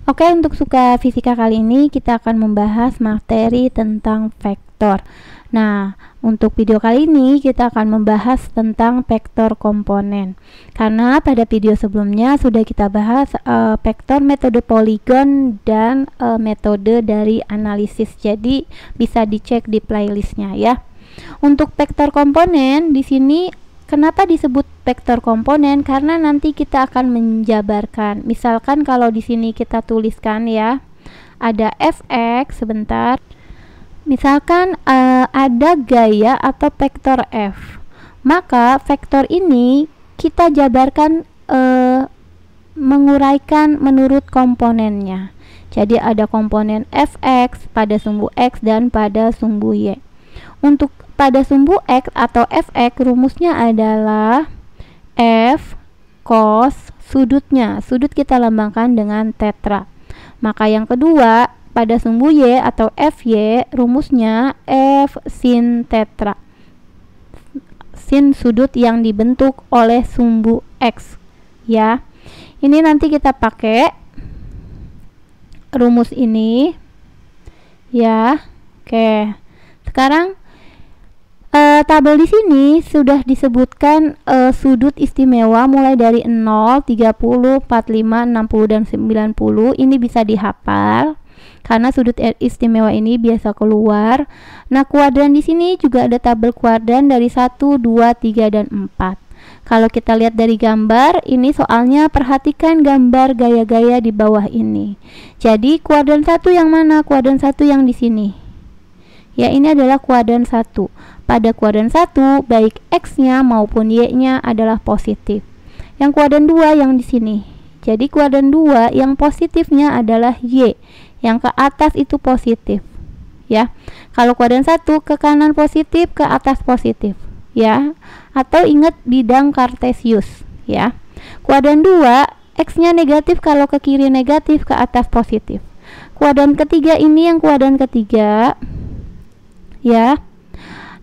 Oke, untuk suka fisika kali ini kita akan membahas materi tentang vektor. Nah, untuk video kali ini kita akan membahas tentang vektor komponen. Karena pada video sebelumnya sudah kita bahas vektor metode poligon dan metode dari analisis. Jadi bisa dicek di playlistnya ya. Untuk vektor komponen di sini kenapa disebut vektor komponen? Karena nanti kita akan menjabarkan. Misalkan kalau di sini kita tuliskan ya, ada fx sebentar. Misalkan ada gaya atau vektor f. Maka vektor ini kita jabarkan menguraikan menurut komponennya. Jadi ada komponen fx pada sumbu x dan pada sumbu y. Untuk pada sumbu x atau fx rumusnya adalah f cos sudutnya. Sudut kita lambangkan dengan tetra. Maka yang kedua pada sumbu y atau fy rumusnya f sin tetra. Sin sudut yang dibentuk oleh sumbu x ya. Ini nanti kita pakai rumus ini ya. Oke. Sekarang tabel di sini sudah disebutkan sudut istimewa mulai dari 0, 30, 45, 60 dan 90. Ini bisa dihafal karena sudut istimewa ini biasa keluar. Nah, kuadran di sini juga ada tabel kuadran dari 1, 2, 3 dan 4. Kalau kita lihat dari gambar, ini soalnya perhatikan gambar gaya-gaya di bawah ini. Jadi kuadran 1 yang mana? Kuadran 1 yang di sini. Ya, ini adalah kuadran 1. Pada kuadran 1, baik x-nya maupun y-nya adalah positif. Yang kuadran 2 yang di sini. Jadi kuadran 2 yang positifnya adalah y. Yang ke atas itu positif. Ya. Kalau kuadran 1 ke kanan positif, ke atas positif, ya. Atau ingat bidang Kartesius, ya. Kuadran 2 x-nya negatif, kalau ke kiri negatif, ke atas positif. Kuadran ketiga ini yang kuadran ketiga, ya.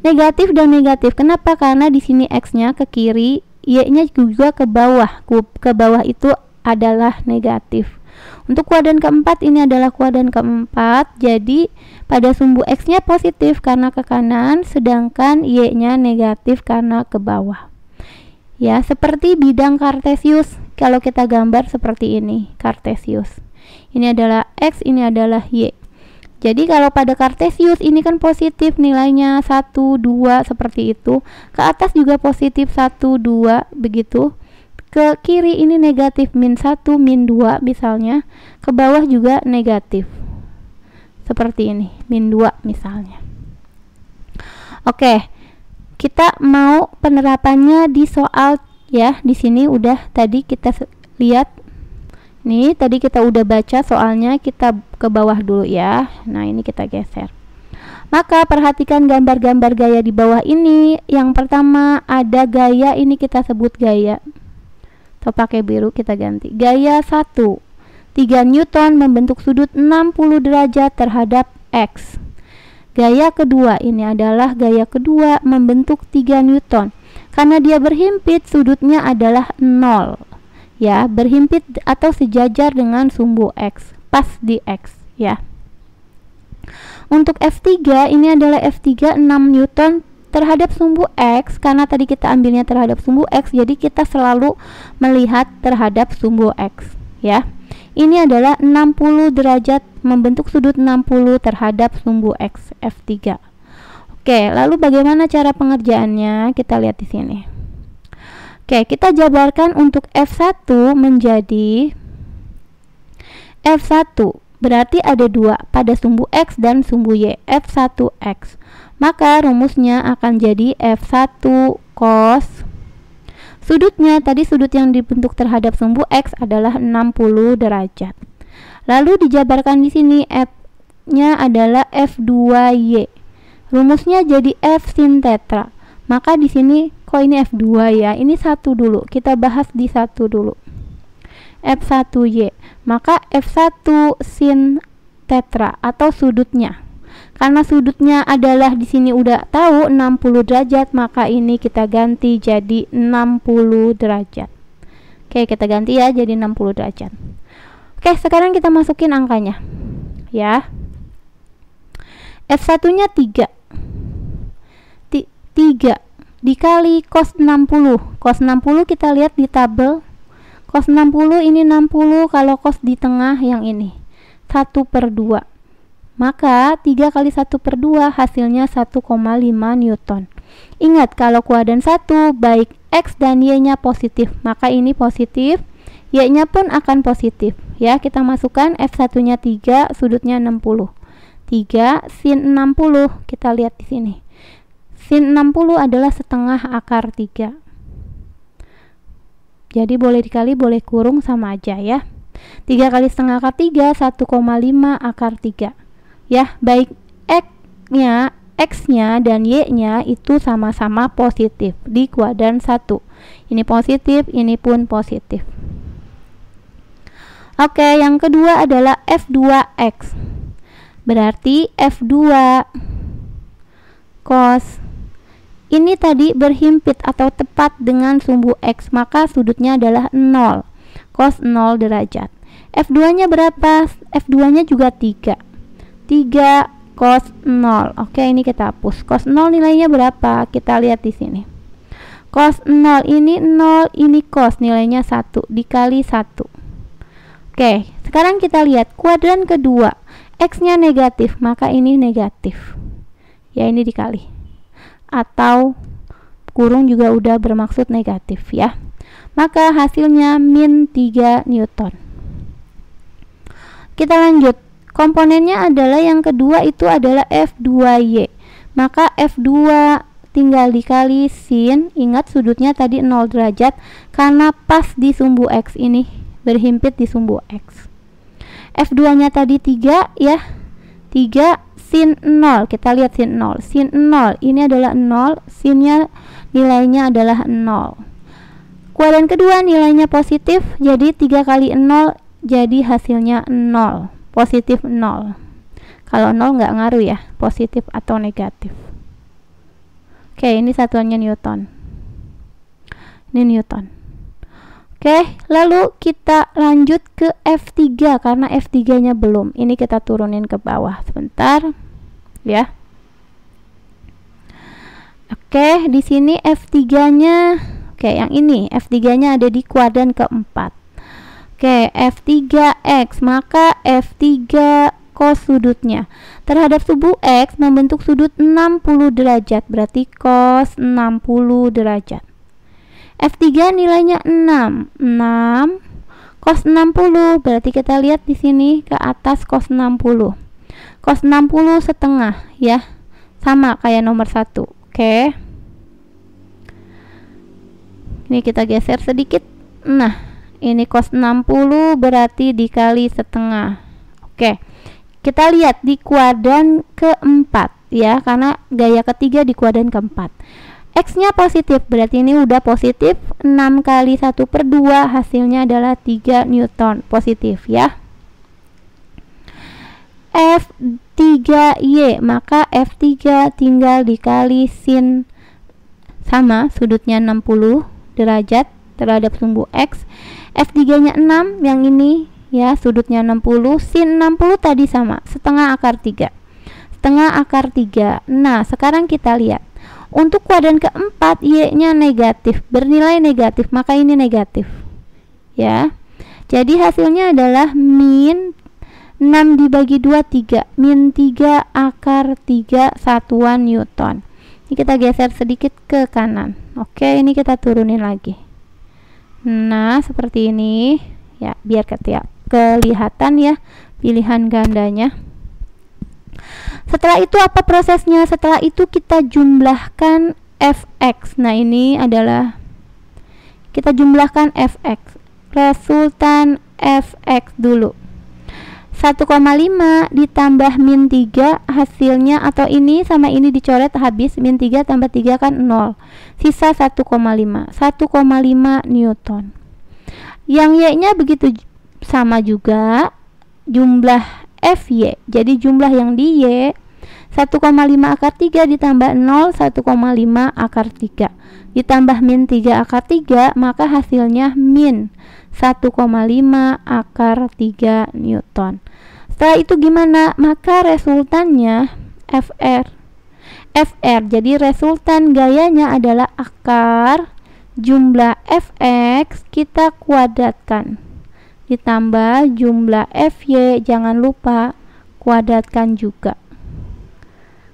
Negatif dan negatif. Kenapa? Karena di sini x-nya ke kiri, y-nya juga ke bawah. Ke bawah itu adalah negatif. Untuk kuadran keempat ini adalah kuadran keempat. Jadi pada sumbu x-nya positif karena ke kanan, sedangkan y-nya negatif karena ke bawah. Ya, seperti bidang Kartesius. Kalau kita gambar seperti ini, Kartesius. Ini adalah x, ini adalah y. Jadi kalau pada Kartesius ini kan positif nilainya 1, 2 seperti itu. Ke atas juga positif 1, 2 begitu. Ke kiri ini negatif min 1, min 2 misalnya. Ke bawah juga negatif. Seperti ini, min 2 misalnya. Oke. Kita mau penerapannya di soal ya. Di sini udah tadi kita lihat. Nih, tadi kita udah baca soalnya, kita ke bawah dulu ya. Nah, ini kita geser. Maka perhatikan gambar-gambar gaya di bawah ini. Yang pertama ada gaya, ini kita sebut gaya. Atau pakai biru kita ganti. Gaya 1. 3 Newton membentuk sudut 60 derajat terhadap X. Gaya kedua, ini adalah gaya kedua membentuk 3 Newton. Karena dia berhimpit, sudutnya adalah 0. Ya, berhimpit atau sejajar dengan sumbu x, pas di x ya. Untuk F3 ini adalah F3 6 Newton terhadap sumbu x. Karena tadi kita ambilnya terhadap sumbu x, jadi kita selalu melihat terhadap sumbu x ya. Ini adalah 60 derajat membentuk sudut 60 terhadap sumbu x, F3. Oke, lalu bagaimana cara pengerjaannya? Kita lihat di sini. Oke, kita jabarkan untuk F1 menjadi F1 berarti ada 2 pada sumbu X dan sumbu Y, F1X. Maka rumusnya akan jadi F1 cos sudutnya, tadi sudut yang dibentuk terhadap sumbu X adalah 60 derajat. Lalu dijabarkan di sini F-nya adalah F2Y. Rumusnya jadi F sin tetra. Maka di sini kok ini F2 ya? Ini 1 dulu. Kita bahas di 1 dulu. F1Y. Maka F1 sin tetra atau sudutnya. Karena sudutnya adalah di sini udah tahu 60 derajat, maka ini kita ganti jadi 60 derajat. Oke, kita ganti ya jadi 60 derajat. Oke, sekarang kita masukin angkanya ya. F1 nya 3 dikali cos 60. Cos 60 kita lihat di tabel. Cos 60 ini 60, kalau cos di tengah yang ini 1/2. Maka 3 kali 1/2 hasilnya 1,5 Newton. Ingat, kalau kuadran 1 baik X dan Y-nya positif, maka ini positif, Y-nya pun akan positif ya. Kita masukkan F1 nya 3, sudutnya 60. 3 sin 60, kita lihat di sini. Sin 60 adalah setengah akar 3. Jadi boleh dikali, boleh kurung, sama aja ya. 3 kali setengah akar 3, 1,5 akar 3. Ya, baik X-nya dan Y-nya itu sama-sama positif di kuadran 1. Ini positif, ini pun positif. Oke, yang kedua adalah F2X. Berarti F2 cos ini tadi berhimpit atau tepat dengan sumbu X, maka sudutnya adalah 0, cos 0 derajat. F2 nya berapa? F2 nya juga 3 cos 0. Oke, ini kita hapus. Cos 0 nilainya berapa? Kita lihat di sini. Cos 0 ini 0, ini cos nilainya 1 dikali 1. Oke, sekarang kita lihat kuadran kedua. X-nya negatif, maka ini negatif. Ya, ini dikali. Atau kurung juga udah bermaksud negatif ya. Maka hasilnya min 3 Newton. Kita lanjut. Komponennya adalah yang kedua itu adalah F2Y. Maka F2 tinggal dikali sin, ingat sudutnya tadi 0 derajat karena pas di sumbu X ini, berhimpit di sumbu X. F2 nya tadi 3 ya. 3 sin 0, kita lihat sin 0. Sin 0 ini adalah 0, sinnya nilainya adalah 0. Kuadran kedua nilainya positif, jadi 3 kali 0 jadi hasilnya 0, positif 0. Kalau 0 nggak ngaruh ya, positif atau negatif. Oke, ini satuannya Newton. Ini Newton. Oke, lalu kita lanjut ke F3 karena F3 nya belum. Ini kita turunin ke bawah sebentar ya. Oke, di sini F3 nya, oke, yang ini F3 nya ada di kuadran keempat. Oke, F3X, maka F3 cos sudutnya terhadap sumbu X membentuk sudut 60 derajat, berarti cos 60 derajat. F3 nilainya 6 cos 60, berarti kita lihat di sini ke atas cos 60. Cos 60 setengah ya. Sama kayak nomor 1. Oke. Ini kita geser sedikit. Nah, ini cos 60 berarti dikali setengah. Oke. Kita lihat di kuadran keempat ya, karena gaya ketiga di kuadran keempat. X-nya positif, berarti ini udah positif. 6 kali 1/2 hasilnya adalah 3 Newton, positif ya. F3Y, maka F3 tinggal dikali sin, sama sudutnya 60 derajat terhadap sumbu X. F3 nya 6, yang ini ya, sudutnya 60, sin 60 tadi sama, setengah akar 3. Setengah akar 3. Nah, sekarang kita lihat. Untuk kuadran keempat, Y-nya negatif, bernilai negatif, maka ini negatif ya. Jadi hasilnya adalah min 6 dibagi 2, 3, min 3 akar 3 satuan Newton. Ini kita geser sedikit ke kanan. Oke, ini kita turunin lagi. Nah, seperti ini ya, biar kelihatan ya pilihan gandanya. Setelah itu apa prosesnya? Setelah itu kita jumlahkan Fx. Nah, ini adalah kita jumlahkan Fx. Resultan Fx dulu. 1,5 ditambah min 3 hasilnya, atau ini sama ini dicoret habis, min 3 tambah 3 kan 0. Sisa 1,5. 1,5 Newton. Yang Y-nya begitu sama juga, jumlah Fy. Jadi jumlah yang di Y 1,5 akar 3 ditambah 0, 1,5 akar 3 ditambah min 3 akar 3, maka hasilnya min 1,5 akar 3 Newton. Setelah itu gimana? Maka resultannya FR. Jadi resultan gayanya adalah akar jumlah Fx kita kuadratkan ditambah jumlah Fy, jangan lupa kuadratkan juga.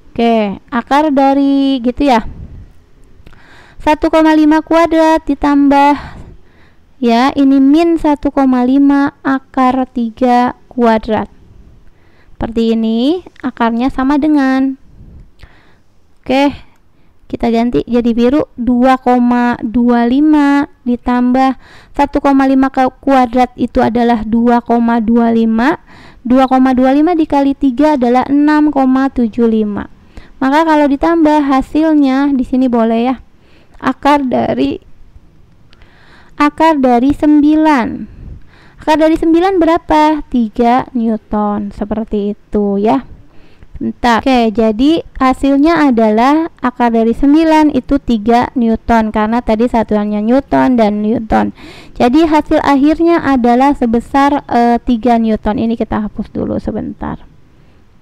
Oke, akar dari gitu ya, 1,5 kuadrat ditambah ya ini min 1,5 akar 3 kuadrat. Seperti ini, akarnya sama dengan, oke, kita ganti jadi biru, 2,25 ditambah 1,5 kuadrat itu adalah 2,25. 2,25 dikali 3 adalah 6,75. Maka kalau ditambah hasilnya di sini boleh ya. Akar dari 9. Akar dari 9 berapa? 3 Newton. Seperti itu ya. Bentar. Oke, jadi hasilnya adalah akar dari 9 itu 3 Newton karena tadi satuannya Newton dan Newton. Jadi hasil akhirnya adalah sebesar 3 Newton. Ini kita hapus dulu sebentar.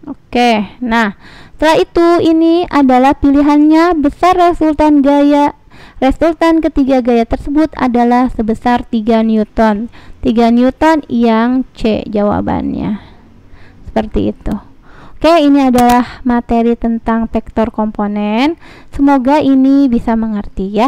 Oke, nah setelah itu ini adalah pilihannya besar resultan gaya. Resultan ketiga gaya tersebut adalah sebesar 3 Newton. 3 Newton yang C jawabannya. Seperti itu. Oke, ini adalah materi tentang vektor komponen. Semoga ini bisa mengerti ya.